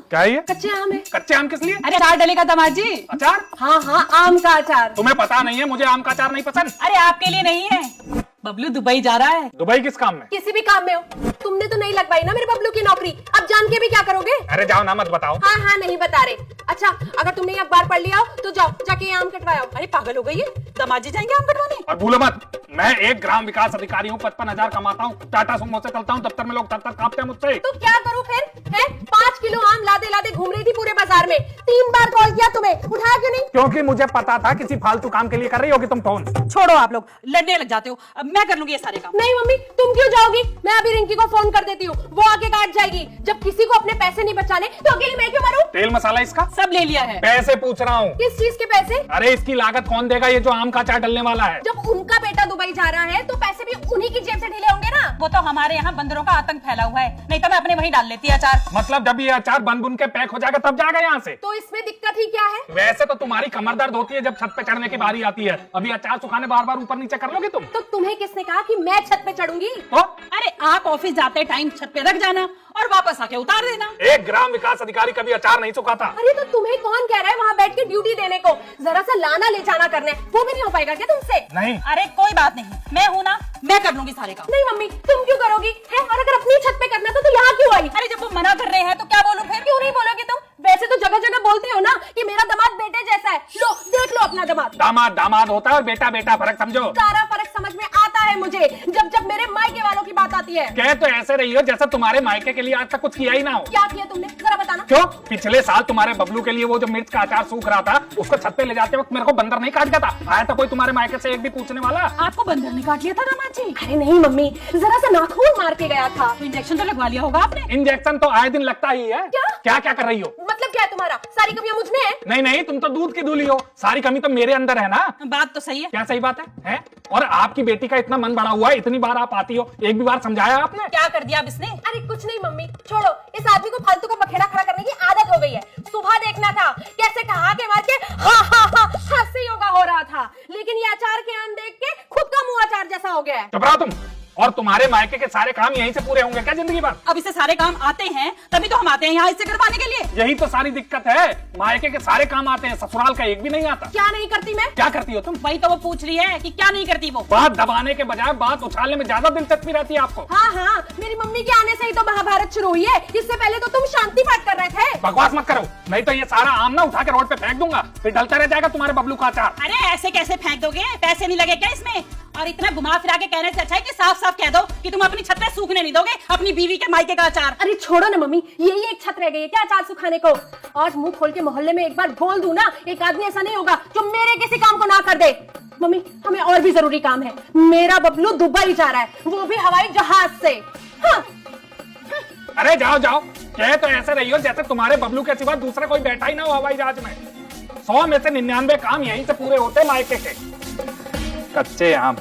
क्या है ये? कच्चे आम है। कच्चे आम किस लिए? अरे अचार डलेगा दामाद जी। अचार? हाँ हाँ, आम का अचार। तुम्हें पता नहीं है, मुझे आम का अचार नहीं पसंद। अरे आपके लिए नहीं है, बबलू दुबई जा रहा है। दुबई किस काम में? किसी भी काम में हो, तुमने तो नहीं लगवाई ना मेरे बबलू की नौकरी, अब जान के भी क्या करोगे? अरे जाओ ना, मत बताओ। हाँ हाँ, नहीं बता रहे। अच्छा, अगर तुमने ये अखबार पढ़ लिया हो तो जाओ जाके आम कटवाओ। अरे पागल हो गई है, दामाद जी जाएंगे आम कटवाने। और भूलो मत, मैं एक ग्राम विकास अधिकारी हूँ, 55,000 कमाता हूँ, टाटा सुमो से चलता हूँ, दफ्तर में लोग थर-थर कांपते हैं मुझसे। तो क्या करूँ फिर? है 5 किलो आम लादे लादे घूम रही थी पूरे बाजार में, 3 बार कॉल किया तुम्हें, उठाया क्यों नहीं? क्योंकि मुझे पता था किसी फालतू काम के लिए कर रही होगी तुम फोन। छोड़ो, आप लोग लड़ने लग जाते हो, अब मैं कर लूंगी ये सारे काम। नहीं मम्मी, तुम क्यों जाओगी? मैं अभी रिंकी को फोन कर देती हूँ, वो आके काट जाएगी। जब किसी को अपने पैसे नहीं बचाने तो अकेले मैं क्यों मरूं? तेल मसाला इसका सब ले लिया है। पैसे पूछ रहा हूँ। किस चीज के पैसे? अरे इसकी लागत कौन देगा, ये जो आम का अचार डलने वाला है? जब उनका बेटा दुबई जा रहा है तो पैसे भी उन्हीं की जेब से ढीले होंगे ना। वो तो हमारे यहाँ बंदरों का आतंक फैला हुआ है, नहीं तो मैं अपने वहीं डाल लेती अचार। मतलब जब ये अचार बन बुन के पैक हो जाएगा तब जाएगा यहाँ से? तो इसमें दिक्कत ही क्या है? वैसे तो तुम्हारी कमर दर्द होती है जब छत पे चढ़ने की बारी आती है, अभी अचार सुखाने बार बार ऊपर नीचे कर लोगे तुम? तो तुम्हें किसने कहा कि मैं छत पे चढ़ूंगी? तो अरे आप ऑफिस जाते टाइम छत पे रख जाना और वापस आके उतार देना। एक ग्राम विकास अधिकारी कभी अचार नहीं सुखाता। अरे तो तुम्हें कौन कह रहा है वहाँ बैठ के ड्यूटी देने को? जरा सा लाना ले जाना करने, वो भी नहीं हो पाएगा क्या तुमसे? नहीं। अरे कोई बात नहीं, मैं हूँ ना, मैं कर लूंगी सारे काम। नहीं मम्मी, तुम क्यों करोगी? है, और अगर अपनी छत पे करना था तो यहाँ क्यों आई? अरे जब वो मना कर रहे हैं तो क्या बोलूं फिर? क्यों नहीं बोलोगे तुम? वैसे तो जगह जगह बोलते हो ना कि मेरा दामाद बेटे जैसा है। लो देख लो अपना दामाद। दामाद दामाद होता है और बेटा बेटा, फर्क समझो। सारा फर्क समझ में आता है मुझे जब जब मेरे मायके वालों की बात आती है। कह तो ऐसे रही हो जैसे तुम्हारे मायके के लिए आज तक कुछ किया ही ना हो। क्या किया तुमने, जरा बताना। क्यों? पिछले साल तुम्हारे बबलू के लिए वो जो मिर्च का अचार सूख रहा था, उसको छत पे ले जाते वक्त मेरे को बंदर नहीं काट गया था? आया था कोई तुम्हारे मायके से एक भी पूछने वाला? आपको बंदर ने काट लिया था दामाद जी? अरे नहीं मम्मी, जरा सा नाखून मार के गया था। तो इंजेक्शन तो लगवा लिया होगा आपने? इंजेक्शन तो आए दिन लगता ही है। क्या क्या कर रही हो? मतलब क्या है तुम्हारा? सारी कमियां मुझ में है? नहीं नहीं, तुम तो दूध की दूली हो, सारी कमी तो मेरे अंदर है ना। बात तो सही है। क्या सही बात है? और आपकी बेटी का इतना मन बड़ा हुआ है, इतनी बार आप आती हो, एक भी बार समझाया आपने? क्या कर दिया अब इसने? अरे कुछ नहीं मम्मी, छोड़ो। इस आदमी को फालतू का बखेड़ा खड़ा करने की आदत हो गई है। सुबह देखना था कैसे कहा के मार के हंसी योगा हो रहा था, लेकिन ये अचार के आम देख के खुद का मुंह अचार जैसा हो गया है। चुप रहो तुम। और तुम्हारे मायके के सारे काम यहीं से पूरे होंगे क्या जिंदगी भर? अब इससे सारे काम आते हैं तभी तो हम आते हैं यहाँ इससे करवाने के लिए। यही तो सारी दिक्कत है, मायके के सारे काम आते हैं, ससुराल का एक भी नहीं आता। क्या नहीं करती मैं? क्या करती हो तुम? वही तो वो पूछ रही है कि क्या नहीं करती वो। बात दबाने के बजाय बात उछालने में ज्यादा दिलचस्पी रहती है आपको। हाँ हाँ, मेरी मम्मी के आने से ही तो महाभारत शुरू हुई है। इससे पहले तो तुम शांति पाठ कर रहे थे। बकवास मत करो, नहीं तो ये सारा आम ना उठा के रोड पे फेंक दूंगा, फिर डलता रह जाएगा तुम्हारे बबलू का अचार। अरे ऐसे कैसे फेंक दोगे? पैसे नहीं लगे क्या इसमें? और इतना घुमा फिरा के कहने से अच्छा है कि साफ साफ कह दो कि तुम अपनी छत पे सूखने नहीं दोगे अपनी बीवी के मायके का अचार। अरे छोड़ो ना मम्मी, यही एक छत रह गई है क्या अचार सुखाने को? आज मुंह खोल के मोहल्ले में एक बार बोल दूं ना, एक आदमी ऐसा नहीं होगा जो मेरे किसी काम को ना कर दे। मम्मी, हमें और भी जरूरी काम है। मेरा बबलू दुबई जा रहा है, वो भी हवाई जहाज से। हाँ। अरे जाओ जाओ, कह तो ऐसे रही हो जैसे तुम्हारे बबलू के सिवा दूसरा कोई बैठा ही ना हो हवाई जहाज में। 100 में से 99 काम यहीं से पूरे होते मायके के। कच्चे आम।